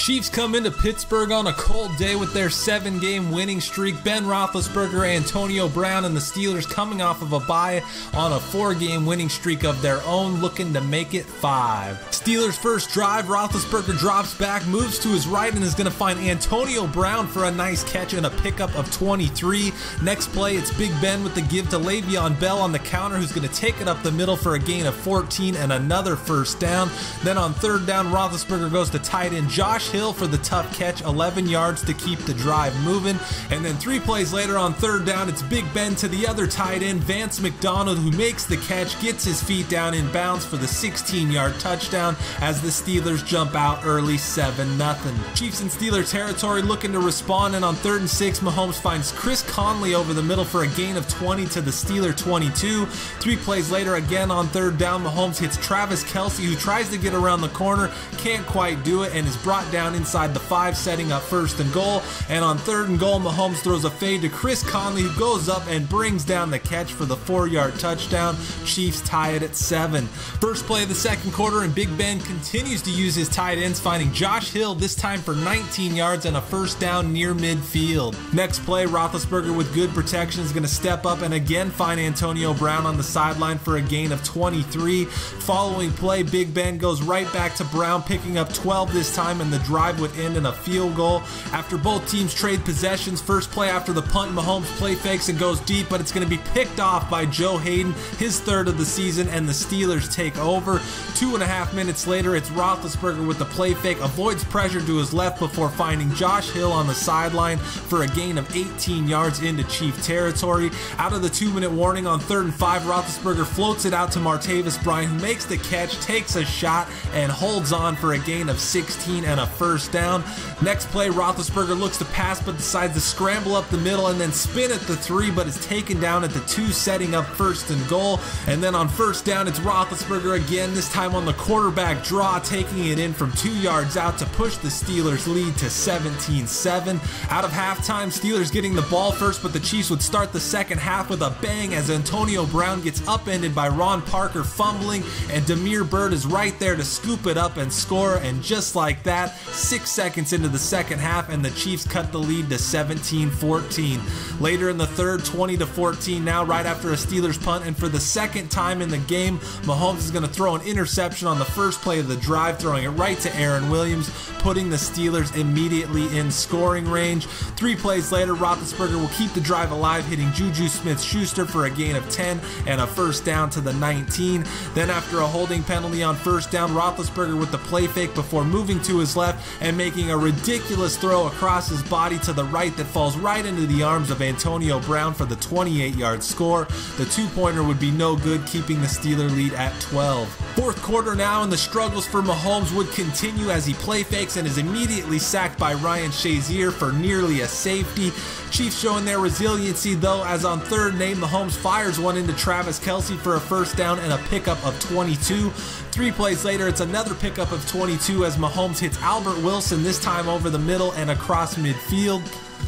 Chiefs come into Pittsburgh on a cold day with their 7-game winning streak. Ben Roethlisberger, Antonio Brown, and the Steelers coming off of a bye on a 4-game winning streak of their own, looking to make it 5. Steelers' first drive, Roethlisberger drops back, moves to his right, and is going to find Antonio Brown for a nice catch and a pickup of 23. Next play, it's Big Ben with the give to Le'Veon Bell on the counter, who's going to take it up the middle for a gain of 14 and another first down. Then on third down, Roethlisberger goes to tight end Josh Hill for the tough catch, 11 yards to keep the drive moving. And then 3 plays later on third down, it's Big Ben to the other tight end, Vance McDonald, who makes the catch, gets his feet down in bounds for the 16-yard touchdown as the Steelers jump out early 7-0. Chiefs in Steeler territory looking to respond, and on 3rd and 6, Mahomes finds Chris Conley over the middle for a gain of 20 to the Steeler 22. 3 plays later, again on third down, Mahomes hits Travis Kelce, who tries to get around the corner, can't quite do it, and is brought down inside the 5, setting up 1st and goal. And on 3rd and goal, Mahomes throws a fade to Chris Conley, who goes up and brings down the catch for the 4-yard touchdown. Chiefs tie it at 7. First play of the second quarter, and Big Ben continues to use his tight ends, finding Josh Hill, this time for 19 yards and a first down near midfield. Next play, Roethlisberger with good protection is going to step up and again find Antonio Brown on the sideline for a gain of 23. Following play, Big Ben goes right back to Brown, picking up 12 this time, and the drive would end in a field goal. After both teams trade possessions, first play after the punt, Mahomes play fakes and goes deep, but it's going to be picked off by Joe Hayden, his 3rd of the season, and the Steelers take over. 2.5 minutes later, it's Roethlisberger with the play fake, avoids pressure to his left before finding Josh Hill on the sideline for a gain of 18 yards into Chief territory. Out of the 2-minute warning on 3rd and 5, Roethlisberger floats it out to Martavis Bryant, who makes the catch, takes a shot, and holds on for a gain of 16 and a first down. Next play, Roethlisberger looks to pass but decides to scramble up the middle and then spin at the 3, but is taken down at the 2, setting up 1st and goal. And then on first down, it's Roethlisberger again, this time on the quarterback draw, taking it in from 2 yards out to push the Steelers' lead to 17-7. Out of halftime, Steelers getting the ball first, but the Chiefs would start the second half with a bang as Antonio Brown gets upended by Ron Parker fumbling, and Demir Byrd is right there to scoop it up and score. And just like that, 6 seconds into the second half, and the Chiefs cut the lead to 17-14. Later in the third, 20-14 now, right after a Steelers punt, and for the second time in the game, Mahomes is going to throw an interception on the first play of the drive, throwing it right to Aaron Williams, putting the Steelers immediately in scoring range. 3 plays later, Roethlisberger will keep the drive alive, hitting Juju Smith-Schuster for a gain of 10 and a first down to the 19. Then after a holding penalty on first down, Roethlisberger with the play fake before moving to his left and making a ridiculous throw across his body to the right that falls right into the arms of Antonio Brown for the 28-yard score. The 2-pointer would be no good, keeping the Steeler lead at 12. Fourth quarter now, and the struggles for Mahomes would continue as he play fakes and is immediately sacked by Ryan Shazier for nearly a safety. Chiefs showing their resiliency though, as on 3rd and 8, Mahomes fires one into Travis Kelce for a first down and a pickup of 22. 3 plays later, it's another pickup of 22 as Mahomes hits Albert Wilson, this time over the middle and across midfield.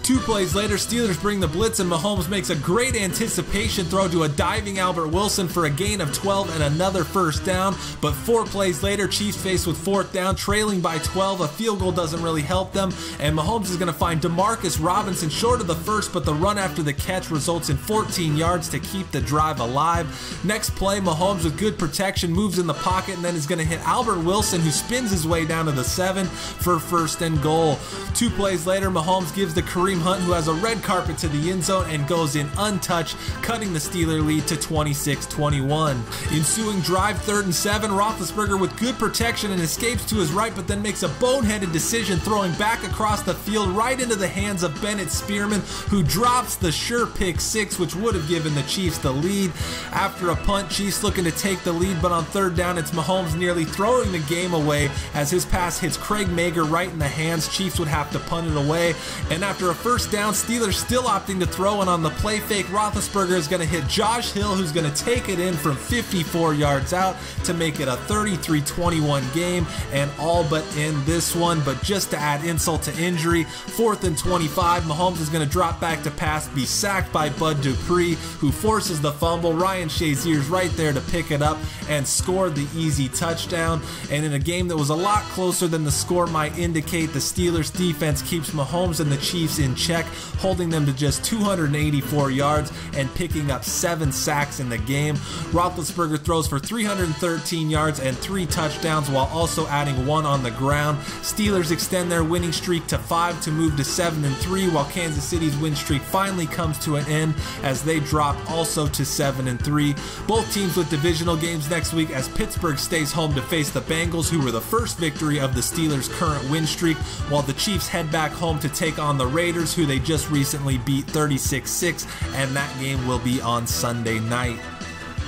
2 plays later, Steelers bring the blitz, and Mahomes makes a great anticipation throw to a diving Albert Wilson for a gain of 12 and another first down. But 4 plays later, Chiefs faced with 4th down, trailing by 12. A field goal doesn't really help them, and Mahomes is going to find Demarcus Robinson short of the first, but the run after the catch results in 14 yards to keep the drive alive. Next play, Mahomes with good protection moves in the pocket and then is going to hit Albert Wilson, who spins his way down to the 7 for 1st and goal. 2 plays later, Mahomes gives the Kareem Hunt, who has a red carpet, to the end zone and goes in untouched, cutting the Steeler lead to 26-21. Ensuing drive, 3rd and 7, Roethlisberger with good protection and escapes to his right, but then makes a boneheaded decision, throwing back across the field right into the hands of Bennett Spearman, who drops the sure pick 6, which would have given the Chiefs the lead. After a punt, Chiefs looking to take the lead, but on 3rd down, it's Mahomes nearly throwing the game away as his pass hits Craig Mager right in the hands. Chiefs would have to punt it away, and after After a first down, Steelers still opting to throw, and on the play fake, Roethlisberger is going to hit Josh Hill, who's going to take it in from 54 yards out to make it a 33-21 game, and all but end this one. But just to add insult to injury, 4th and 25, Mahomes is going to drop back to pass, be sacked by Bud Dupree, who forces the fumble. Ryan Shazier's right there to pick it up and score the easy touchdown. And in a game that was a lot closer than the score might indicate, the Steelers defense keeps Mahomes and the Chiefs in check, holding them to just 284 yards and picking up 7 sacks in the game. Roethlisberger throws for 313 yards and 3 touchdowns while also adding 1 on the ground. Steelers extend their winning streak to 5 to move to 7-3, while Kansas City's win streak finally comes to an end as they drop also to 7-3. Both teams with divisional games next week as Pittsburgh stays home to face the Bengals, who were the first victory of the Steelers' current win streak, while the Chiefs head back home to take on the Raiders, who they just recently beat 36-6, and that game will be on Sunday night.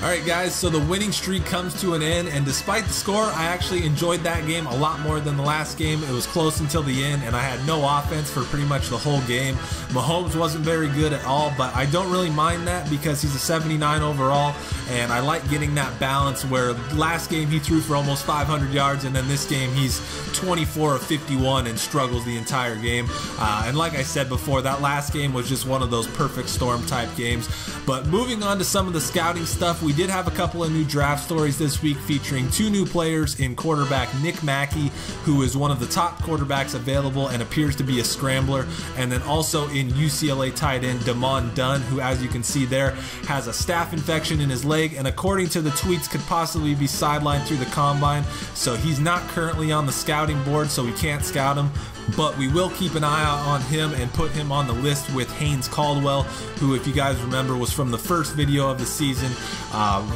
Alright guys, so the winning streak comes to an end, and despite the score, I actually enjoyed that game a lot more than the last game. It was close until the end, and I had no offense for pretty much the whole game. Mahomes wasn't very good at all, but I don't really mind that because he's a 79 overall, and I like getting that balance where last game he threw for almost 500 yards, and then this game he's 24 of 51 and struggles the entire game. And like I said before, that last game was just one of those perfect storm type games. But moving on to some of the scouting stuff, we did have a couple of new draft stories this week featuring 2 new players in quarterback Nick Mackey, who is one of the top quarterbacks available and appears to be a scrambler, and then also in UCLA tight end Damon Dunn, who, as you can see there, has a staph infection in his leg and according to the tweets could possibly be sidelined through the combine, so he's not currently on the scouting board, so we can't scout him. But we will keep an eye out on him and put him on the list with Haynes Caldwell, who, if you guys remember, was from the first video of the season,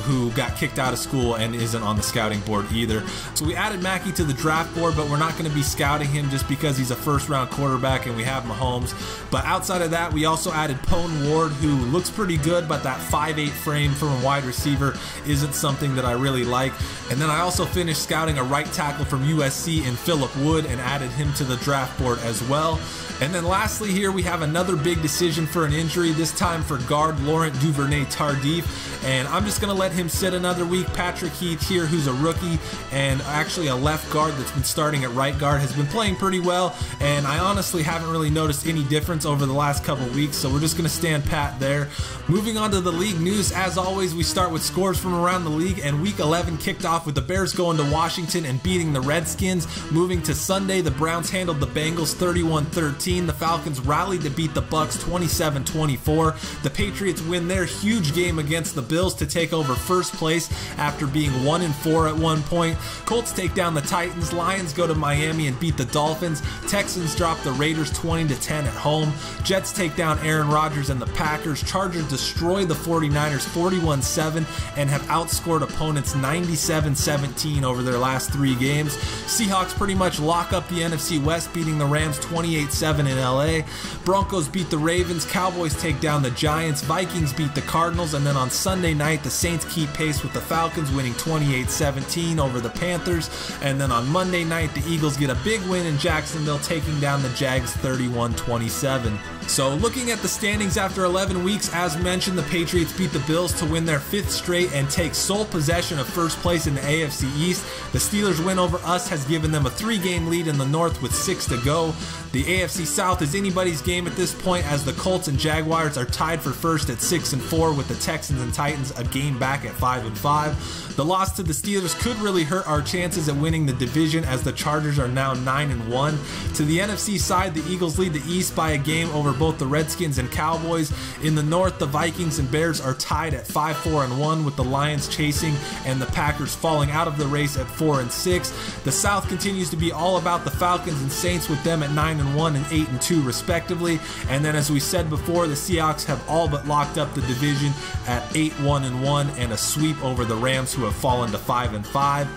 who got kicked out of school and isn't on the scouting board either. So we added Mackey to the draft board, but we're not going to be scouting him just because he's a first-round quarterback and we have Mahomes. But outside of that, we also added Pone Ward, who looks pretty good, but that 5'8" frame from a wide receiver isn't something that I really like. And then I also finished scouting a right tackle from USC in Phillip Wood and added him to the draft board as well. And then lastly here we have another big decision for an injury, this time for guard Laurent Duvernay-Tardif, and I'm just going to let him sit another week. Patrick Heath here, who's a rookie and actually a left guard that's been starting at right guard, has been playing pretty well, and I honestly haven't really noticed any difference over the last couple weeks, so we're just going to stand pat there. Moving on to the league news, as always we start with scores from around the league, and week 11 kicked off with the Bears going to Washington and beating the Redskins. Moving to Sunday, the Browns handled the Bengals 31-13. The Falcons rallied to beat the Bucks 27-24. The Patriots win their huge game against the Bills to take over first place after being 1-4 at one point. Colts take down the Titans. Lions go to Miami and beat the Dolphins. Texans drop the Raiders 20-10 at home. Jets take down Aaron Rodgers and the Packers. Chargers destroy the 49ers 41-7 and have outscored opponents 97-17 over their last 3 games. Seahawks pretty much lock up the NFC West, beating the Rams 28-7 in LA. Broncos beat the Ravens. Cowboys take down the Giants. Vikings beat the Cardinals. And then on Sunday night, the Saints keep pace with the Falcons, winning 28-17 over the Panthers. And then on Monday night, the Eagles get a big win in Jacksonville, taking down the Jags 31-27. So looking at the standings after 11 weeks, as mentioned, the Patriots beat the Bills to win their 5th straight and take sole possession of first place in the AFC East. The Steelers' win over us has given them a 3-game lead in the North with 6 to go. The AFC South is anybody's game at this point, as the Colts and Jaguars are tied for first at 6-4, with the Texans and Titans a game back at 5-5. The loss to the Steelers could really hurt our chances at winning the division, as the Chargers are now 9-1. To the NFC side, the Eagles lead the East by a game over both the Redskins and Cowboys. In the North, the Vikings and Bears are tied at 5-4-1, with the Lions chasing and the Packers falling out of the race at 4-6. The South continues to be all about the Falcons and Saints, with them at 9-1 and 8-2 respectively. And then, as we said before, the Seahawks have all but locked up the division at 8-1-1 and a sweep over the Rams, who have fallen to 5-5.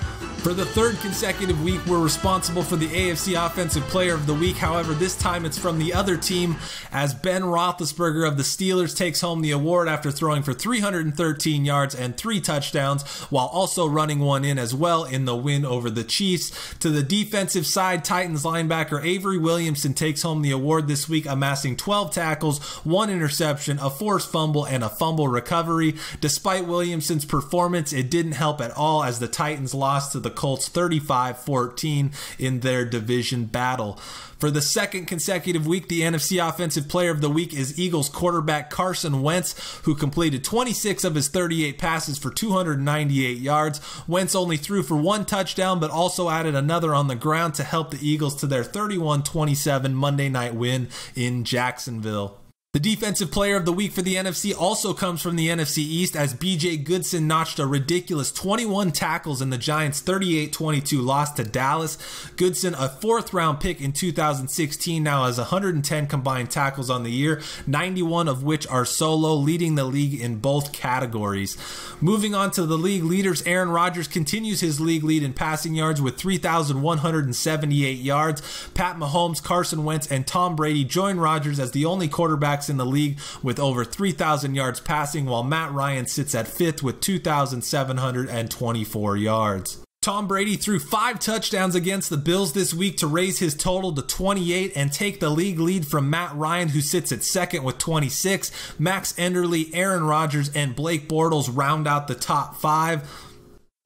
For the third consecutive week, we're responsible for the AFC Offensive Player of the Week. However, this time it's from the other team, as Ben Roethlisberger of the Steelers takes home the award after throwing for 313 yards and 3 touchdowns, while also running one in as well in the win over the Chiefs. To the defensive side, Titans linebacker Avery Williamson takes home the award this week, amassing 12 tackles, 1 interception, a forced fumble, and a fumble recovery. Despite Williamson's performance, it didn't help at all as the Titans lost to the Colts 35-14 in their division battle. For the second consecutive week, the NFC Offensive Player of the Week is Eagles quarterback Carson Wentz, who completed 26 of his 38 passes for 298 yards. Wentz only threw for 1 touchdown, but also added another on the ground to help the Eagles to their 31-27 Monday night win in Jacksonville. The Defensive Player of the Week for the NFC also comes from the NFC East, as B.J. Goodson notched a ridiculous 21 tackles in the Giants' 38-22 loss to Dallas. Goodson, a 4th-round pick in 2016, now has 110 combined tackles on the year, 91 of which are solo, leading the league in both categories. Moving on to the league leaders, Aaron Rodgers continues his league lead in passing yards with 3,178 yards. Pat Mahomes, Carson Wentz, and Tom Brady join Rodgers as the only quarterbacks in the league with over 3,000 yards passing, while Matt Ryan sits at 5th with 2,724 yards. Tom Brady threw 5 touchdowns against the Bills this week to raise his total to 28 and take the league lead from Matt Ryan, who sits at 2nd with 26. Max Enderle, Aaron Rodgers, and Blake Bortles round out the top 5.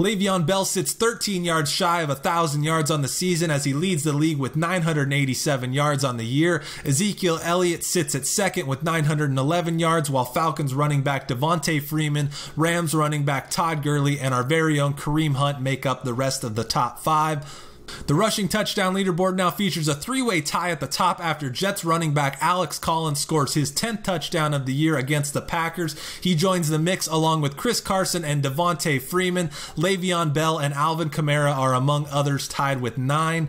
Le'Veon Bell sits 13 yards shy of 1,000 yards on the season as he leads the league with 987 yards on the year. Ezekiel Elliott sits at 2nd with 911 yards, while Falcons running back Devontae Freeman, Rams running back Todd Gurley, and our very own Kareem Hunt make up the rest of the top 5. The rushing touchdown leaderboard now features a 3-way tie at the top after Jets running back Alex Collins scores his 10th touchdown of the year against the Packers. He joins the mix along with Chris Carson and Devontae Freeman. Le'Veon Bell and Alvin Kamara are among others tied with 9.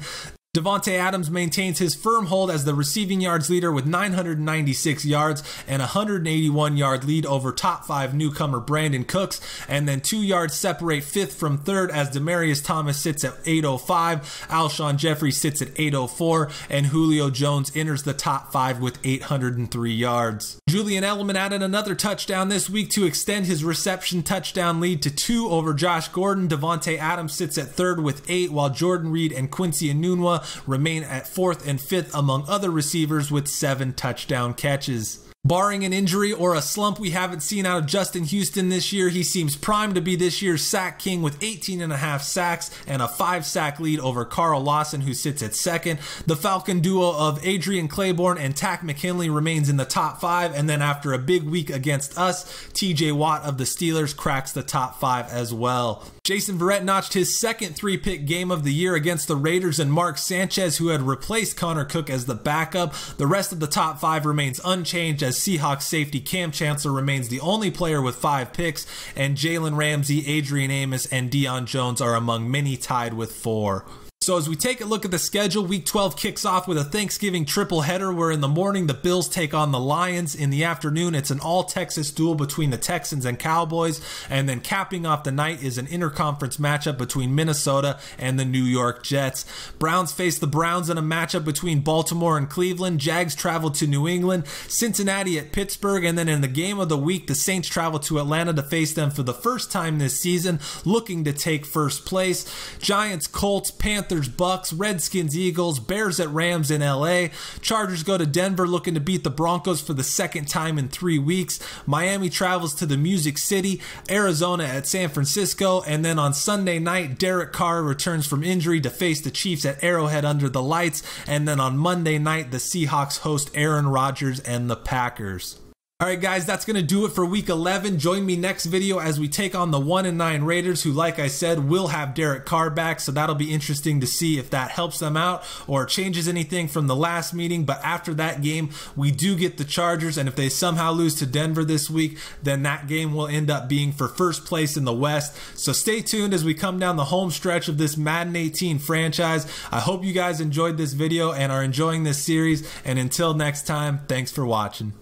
Devontae Adams maintains his firm hold as the receiving yards leader with 996 yards and a 181-yard lead over top 5 newcomer Brandon Cooks, and then 2 yards separate 5th from 3rd as Demaryius Thomas sits at 805, Alshon Jeffrey sits at 804, and Julio Jones enters the top 5 with 803 yards. Julian Edelman added another touchdown this week to extend his reception touchdown lead to 2 over Josh Gordon. Devontae Adams sits at 3rd with 8, while Jordan Reed and Quincy Enunwa remain at 4th and 5th among other receivers with 7 touchdown catches. Barring an injury or a slump we haven't seen out of Justin Houston this year, he seems primed to be this year's sack king with 18.5 sacks and a 5-sack lead over Carl Lawson, who sits at 2nd. The Falcon duo of Adrian Claiborne and Tack McKinley remains in the top 5, and then after a big week against us, TJ Watt of the Steelers cracks the top 5 as well. Jason Verrett notched his 2nd 3-pick game of the year against the Raiders and Mark Sanchez, who had replaced Connor Cook as the backup. The rest of the top 5 remains unchanged as Seahawks safety Cam Chancellor remains the only player with 5 picks, and Jalen Ramsey, Adrian Amos, and Deion Jones are among many tied with 4. So as we take a look at the schedule, Week 12 kicks off with a Thanksgiving triple header where in the morning the Bills take on the Lions. In the afternoon, it's an all-Texas duel between the Texans and Cowboys. And then capping off the night is an interconference matchup between Minnesota and the New York Jets. Browns face the Browns in a matchup between Baltimore and Cleveland. Jags travel to New England, Cincinnati at Pittsburgh, and then in the game of the week, the Saints travel to Atlanta to face them for the first time this season, looking to take first place. Giants, Colts, Panthers, Bucks, Redskins, Eagles, Bears at Rams in LA. Chargers go to Denver looking to beat the Broncos for the 2nd time in 3 weeks. Miami travels to the Music City, Arizona at San Francisco, and then on Sunday night, Derek Carr returns from injury to face the Chiefs at Arrowhead under the lights, and then on Monday night, the Seahawks host Aaron Rodgers and the Packers. Alright guys, that's going to do it for Week 11. Join me next video as we take on the 1-9 Raiders, who, like I said, will have Derek Carr back, so that'll be interesting to see if that helps them out or changes anything from the last meeting. But after that game, we do get the Chargers, and if they somehow lose to Denver this week, then that game will end up being for first place in the West. So stay tuned as we come down the home stretch of this Madden 18 franchise. I hope you guys enjoyed this video and are enjoying this series, and until next time, thanks for watching.